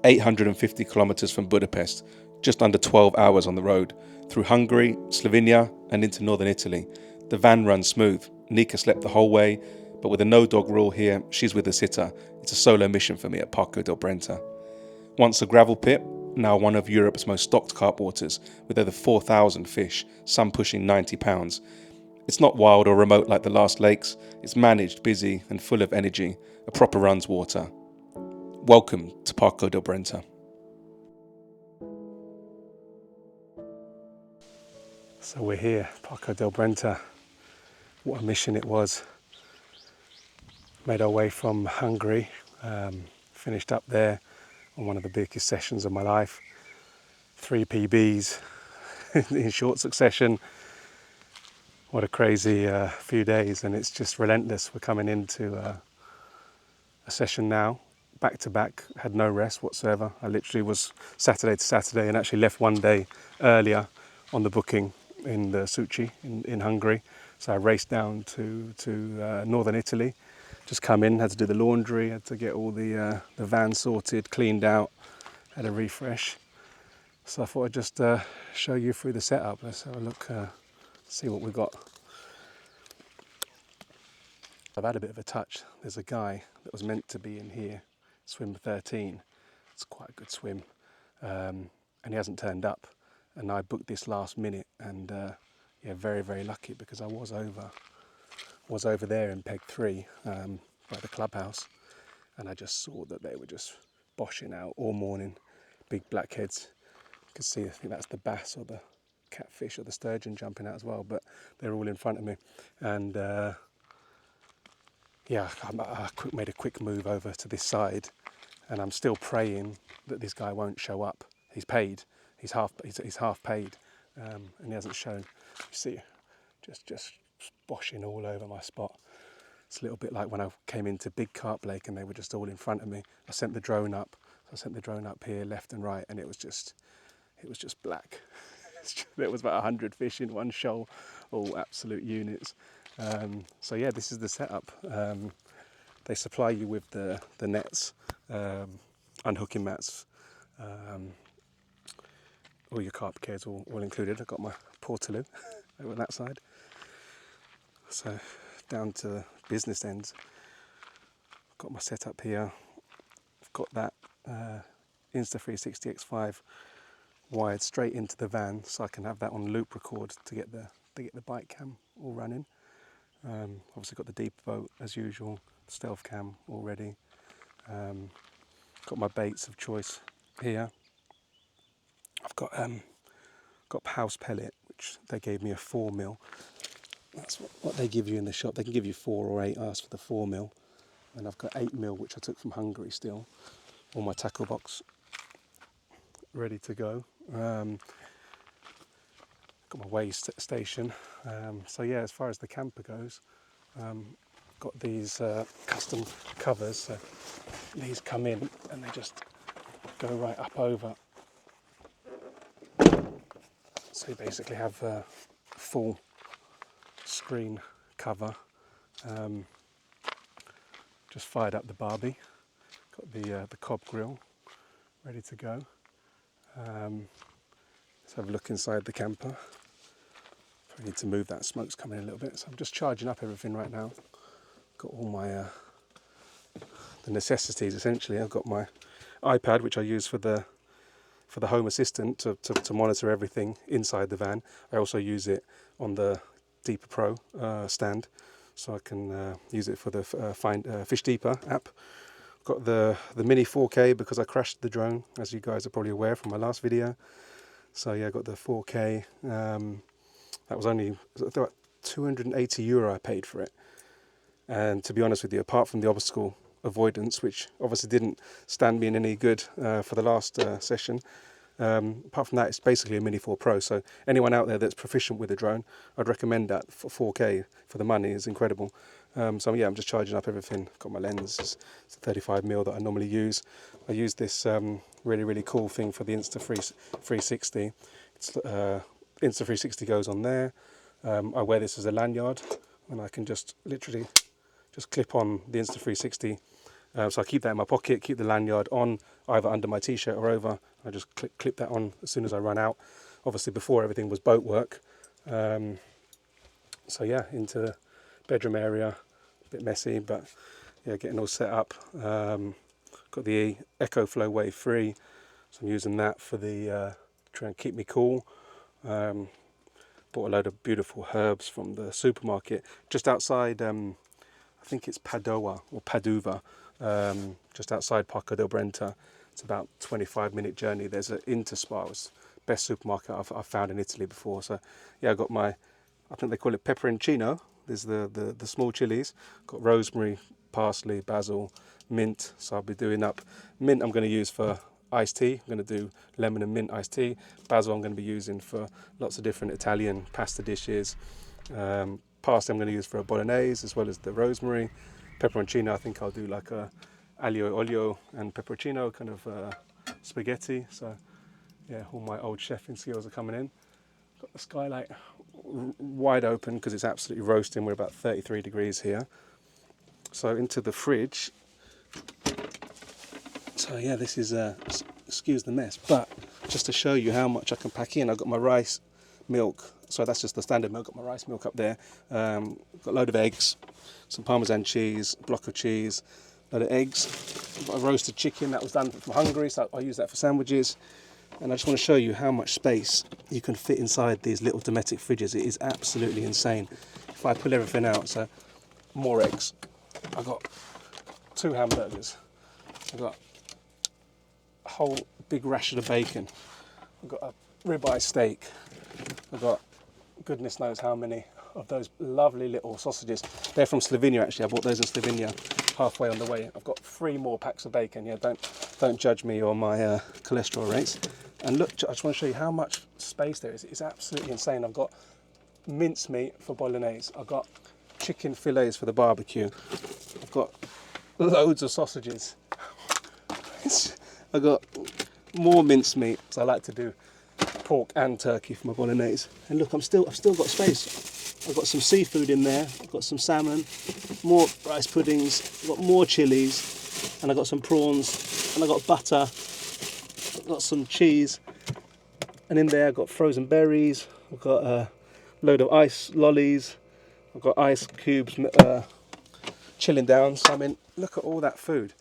850 kilometers from Budapest, just under 12 hours on the road, through Hungary, Slovenia and into northern Italy. The van runs smooth. Nika slept the whole way, but with a no-dog rule here, she's with a sitter. It's a solo mission for me at Parco del Brenta. Once a gravel pit, now one of Europe's most stocked carp waters, with over 4,000 fish, some pushing 90 pounds. It's not wild or remote like the last lakes. It's managed, busy and full of energy, a proper runs water. Welcome to Parco del Brenta. So we're here, Parco del Brenta. What a mission it was. Made our way from Hungary, finished up there on one of the biggest sessions of my life. 3 PBs in short succession. What a crazy few days, and it's just relentless. We're coming into a session now, back to back, had no rest whatsoever. I literally was Saturday to Saturday and actually left one day earlier on the booking in the Suci in Hungary. So I raced down to northern Italy, just come in, had to do the laundry, had to get all the van sorted, cleaned out, had a refresh. So I thought I'd just show you through the setup. Let's have a look, see what we've got. I've had a bit of a touch. There's a guy that was meant to be in here, swim 13. It's quite a good swim, and he hasn't turned up. And I booked this last minute, and yeah, very, very lucky because I was over there in peg 3 by the clubhouse, and I just saw that they were just boshing out all morning, big blackheads. You can see, I think that's the bass or the catfish or the sturgeon jumping out as well, but they're all in front of me. And yeah, I made a quick move over to this side, and I'm still praying that this guy won't show up. He's paid. He's half paid, and he hasn't shown. You see, just boshing all over my spot. It's a little bit like when I came into Big Carp Lake and they were just all in front of me. I sent the drone up. I sent the drone up here, left and right, and it was just black. There was about 100 fish in one shoal, all absolute units. So yeah, this is the setup. They supply you with the nets, unhooking mats, all your carp cares all included. I've got my portaloo over on that side. So down to the business ends. I've got my setup here. I've got that Insta360 X5 wired straight into the van, so I can have that on loop record to get the bike cam all running. Obviously got the deep boat as usual, stealth cam already. Got my baits of choice here. I've got house pellet, which they gave me a 4mm. That's what they give you in the shop. They can give you 4 or 8. I asked for the 4mm, and I've got 8mm, which I took from Hungary still. All my tackle box ready to go. Got my weigh station. So yeah, as far as the camper goes, got these custom covers. So these come in and they just go right up over. So you basically have a full screen cover. Just fired up the barbie. Got the cob grill ready to go. Let's have a look inside the camper. I need to move that, smoke's coming in a little bit. So I'm just charging up everything right now. Got all my the necessities essentially. I've got my iPad, which I use for the Home Assistant to monitor everything inside the van. I also use it on the Deeper Pro stand, so I can use it for the Fish Deeper app. Got the mini 4K because I crashed the drone, as you guys are probably aware from my last video. So yeah, I got the 4K. That was only about €280 I paid for it. And to be honest with you, apart from the obstacle avoidance, which obviously didn't stand me in any good for the last session, apart from that, it's basically a Mini 4 Pro. So anyone out there that's proficient with a drone, I'd recommend that. For 4K for the money is incredible. So yeah, I'm just charging up everything. Got my lens, it's a 35mm that I normally use. I use this really cool thing for the Insta360. It's Insta360 goes on there. I wear this as a lanyard, and I can just literally just clip on the Insta360 So I keep that in my pocket, keep the lanyard on, either under my t-shirt or over. I just clip that on as soon as I run out. Obviously before everything was boat work. So yeah, into the bedroom area, a bit messy, but yeah, getting all set up. Got the EcoFlow Wave 3, so I'm using that for the try and keep me cool. Bought a load of beautiful herbs from the supermarket just outside. I think it's Padova or Paduva, just outside Parco del Brenta. It's about 25-minute journey. There's an Interspar, it's best supermarket I've found in Italy before. So yeah, I got my, I think they call it pepperoncino. There's the small chilies. Got rosemary, parsley, basil, mint. So I'll be doing up mint. I'm going to use for iced tea. I'm going to do lemon and mint iced tea. Basil I'm going to be using for lots of different Italian pasta dishes. Parsley I'm going to use for a bolognese, as well as the rosemary. Pepperoncino I think I'll do like a aglio olio and pepperoncino kind of spaghetti. So yeah, all my old chefing skills are coming in. Got the skylight wide open because it's absolutely roasting. We're about 33 degrees here. So into the fridge. So yeah, this is excuse the mess, but just to show you how much I can pack in. I've got my rice milk, so that's just the standard milk. Got my rice milk up there. Got a load of eggs, some Parmesan cheese, block of cheese, a load of eggs. I've got a roasted chicken that was done from Hungary, so I use that for sandwiches. And I just want to show you how much space you can fit inside these little Dometic fridges. It is absolutely insane. If I pull everything out, so more eggs. I've got 2 hamburgers. I've got a whole big ration of bacon. I've got a ribeye steak. I've got goodness knows how many of those lovely little sausages. They're from Slovenia actually. I bought those in Slovenia halfway on the way. I've got 3 more packs of bacon. Yeah, don't judge me on my cholesterol rates. And look, I just want to show you how much space there is. It's absolutely insane. I've got mincemeat for bolognese. I've got chicken fillets for the barbecue. I've got loads of sausages. I've got more mincemeat, so I like to do pork and turkey for my bolognese. And look, I've still got space. I've got some seafood in there. I've got some salmon, more rice puddings. I've got more chilies, and I've got some prawns, and I've got butter. I've got some cheese, and in there I've got frozen berries. I've got a load of ice lollies. I've got ice cubes chilling down. So I mean, look at all that food.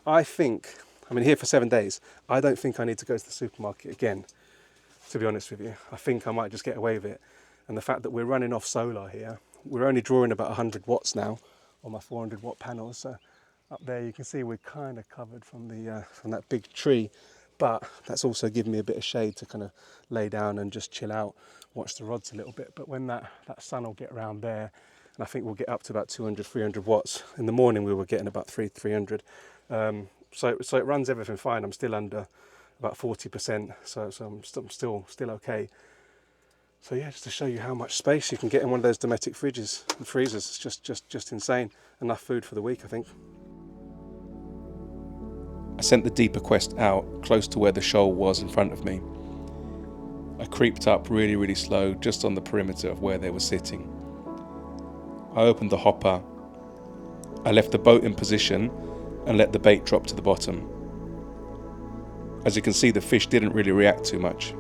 I'm here for 7 days. I don't think I need to go to the supermarket again, to be honest with you. I think I might just get away with it. And the fact that we're running off solar here, we're only drawing about 100 watts now on my 400 watt panels. So up there you can see we're kind of covered from that big tree, but that's also given me a bit of shade to kind of lay down and just chill out, watch the rods a little bit. But when that sun will get around there, and I think we'll get up to about 200, 300 watts. In the morning we were getting about 300. So it runs everything fine. I'm still under about 40%, so I'm still okay. So yeah, just to show you how much space you can get in one of those Dometic fridges and freezers. It's just insane. Enough food for the week, I think. I sent the deeper quest out close to where the shoal was in front of me. I creeped up really, really slow, just on the perimeter of where they were sitting. I opened the hopper. I left the boat in position and let the bait drop to the bottom. As you can see, the fish didn't really react too much.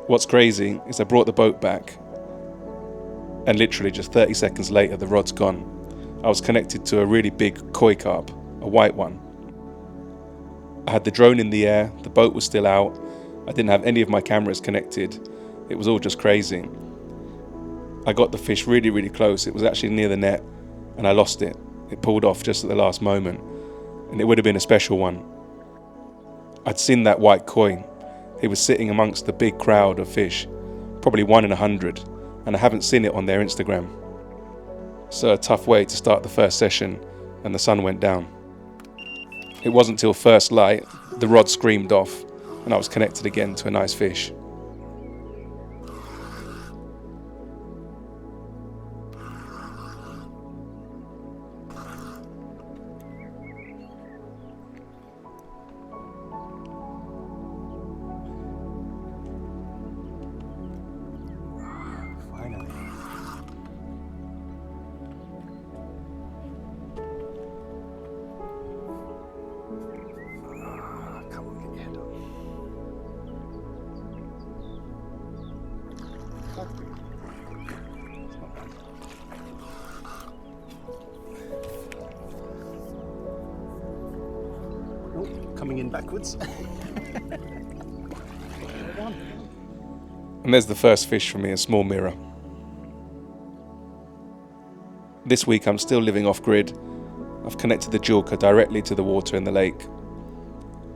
What's crazy is I brought the boat back, and literally just 30 seconds later the rod's gone. I was connected to a really big koi carp, a white one. I had the drone in the air, the boat was still out, I didn't have any of my cameras connected, it was all just crazy. I got the fish really, really close. It was actually near the net, and I lost it. It pulled off just at the last moment, and it would have been a special one. I'd seen that white koi. He was sitting amongst the big crowd of fish, probably 1 in 100, and I haven't seen it on their Instagram. So a tough way to start the first session, and the sun went down. It wasn't till first light, the rod screamed off, and I was connected again to a nice fish. coming in backwards. And there's the first fish for me, a small mirror. This week I'm still living off-grid. I've connected the Julka directly to the water in the lake,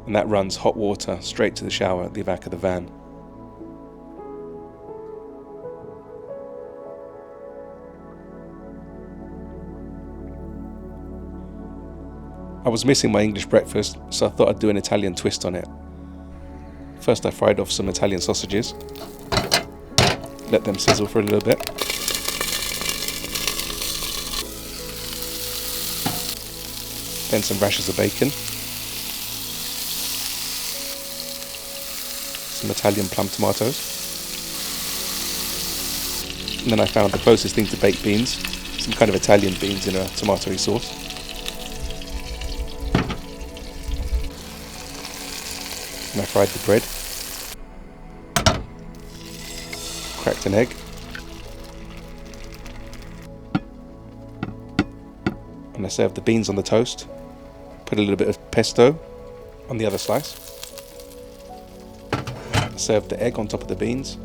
and that runs hot water straight to the shower at the back of the van. I was missing my English breakfast, so I thought I'd do an Italian twist on it. First I fried off some Italian sausages, let them sizzle for a little bit. Then some rashers of bacon, some Italian plum tomatoes, and then I found the closest thing to baked beans, some kind of Italian beans in a tomatoey sauce. And I fried the bread, cracked an egg, and I served the beans on the toast, put a little bit of pesto on the other slice. I served the egg on top of the beans,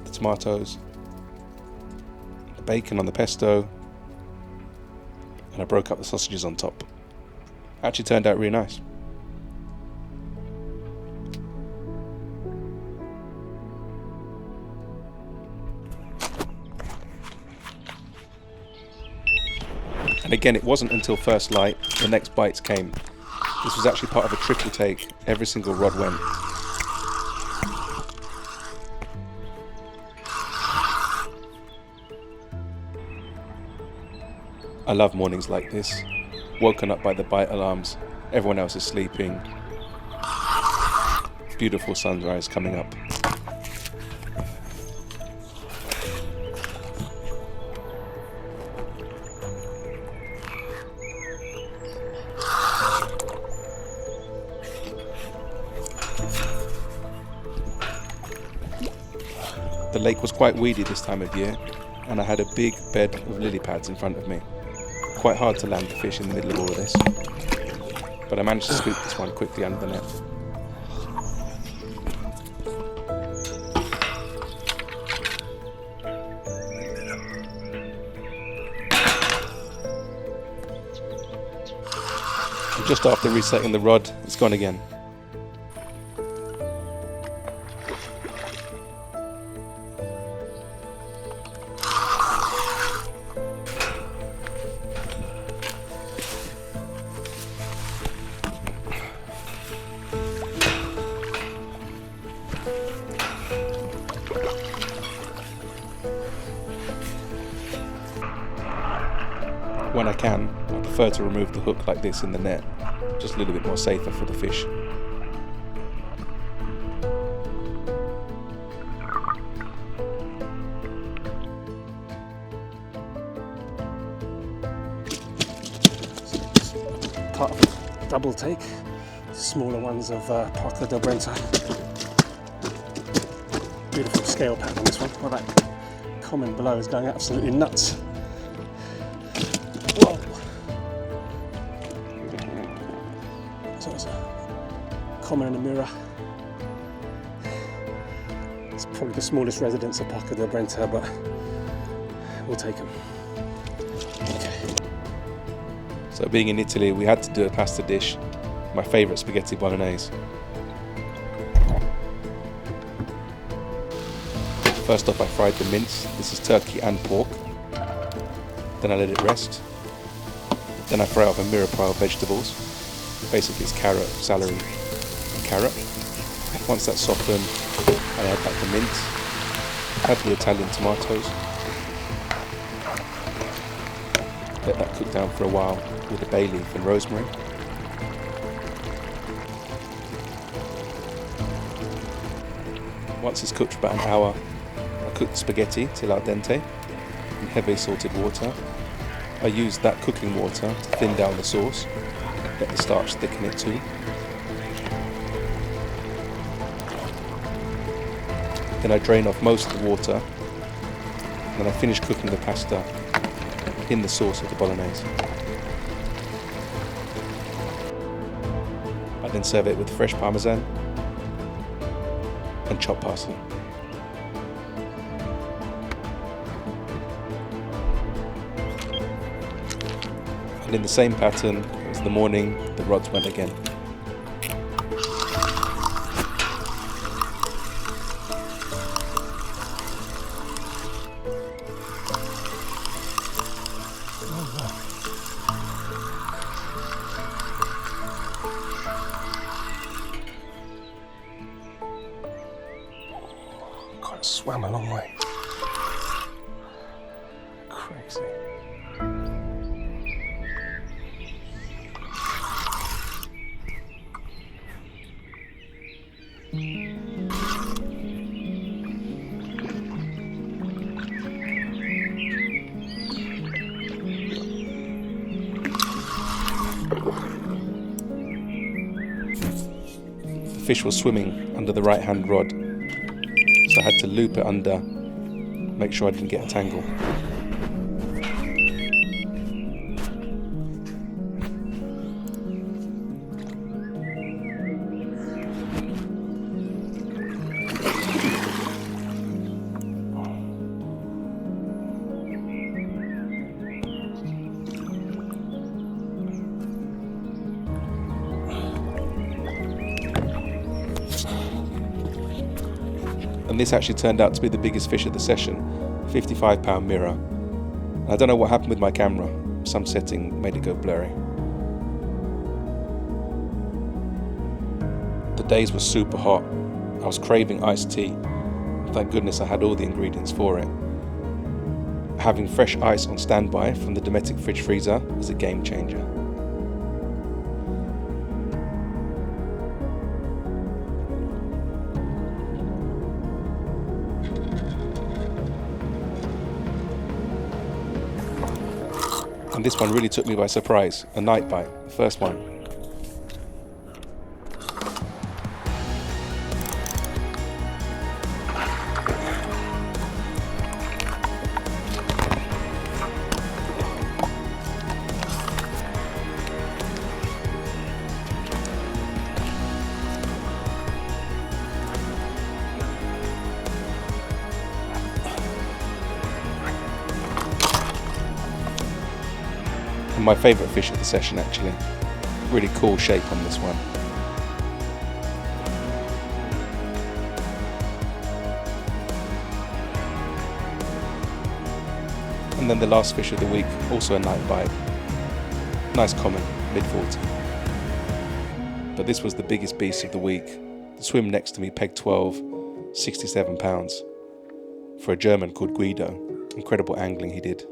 the tomatoes, the bacon on the pesto, and I broke up the sausages on top. Actually turned out really nice. And again, it wasn't until first light the next bites came. This was actually part of a triple take. Every single rod went. I love mornings like this. Woken up by the bite alarms. Everyone else is sleeping. Beautiful sunrise coming up. The lake was quite weedy this time of year, and I had a big bed of lily pads in front of me. Quite hard to land the fish in the middle of all of this, but I managed to scoop this one quickly under the net. And just after resetting the rod, it's gone again. When I can, I prefer to remove the hook like this in the net, just a little bit more safer for the fish. Part of a double take, smaller ones of Parco del Brenta. Beautiful scale pattern on this one. Well, that comment below is going absolutely nuts. Whoa! So it's a comment and a mirror. It's probably the smallest residence of Parco del Brenta, but we'll take them. Okay. So being in Italy, we had to do a pasta dish, my favourite spaghetti bolognese. First off I fried the mince, this is turkey and pork. Then I let it rest. Then I fry off a mirror pile of vegetables. Basically it's carrot, celery and carrot. Once that's softened, I add back the mince, add the Italian tomatoes. Let that cook down for a while with the bay leaf and rosemary. Once it's cooked for about an hour, I cook the spaghetti till al dente in heavily salted water. I use that cooking water to thin down the sauce, let the starch thicken it too. Then I drain off most of the water, and then I finish cooking the pasta in the sauce of the bolognese. Then serve it with fresh parmesan and chopped parsley. And in the same pattern as the morning, the rods went again. God, it swam a long way. Crazy. The fish was swimming under the right hand rod, so I had to loop it under, make sure I didn't get a tangle. And this actually turned out to be the biggest fish of the session, a 55-pound mirror. And I don't know what happened with my camera, some setting made it go blurry. The days were super hot. I was craving iced tea. Thank goodness I had all the ingredients for it. Having fresh ice on standby from the domestic fridge freezer is a game changer. And this one really took me by surprise, a night bite, the first one. And my favourite fish of the session actually. Really cool shape on this one. And then the last fish of the week, also a night bite. Nice common, mid-40. But this was the biggest beast of the week. The swim next to me pegged 12, 67 pounds. For a German called Guido. Incredible angling he did.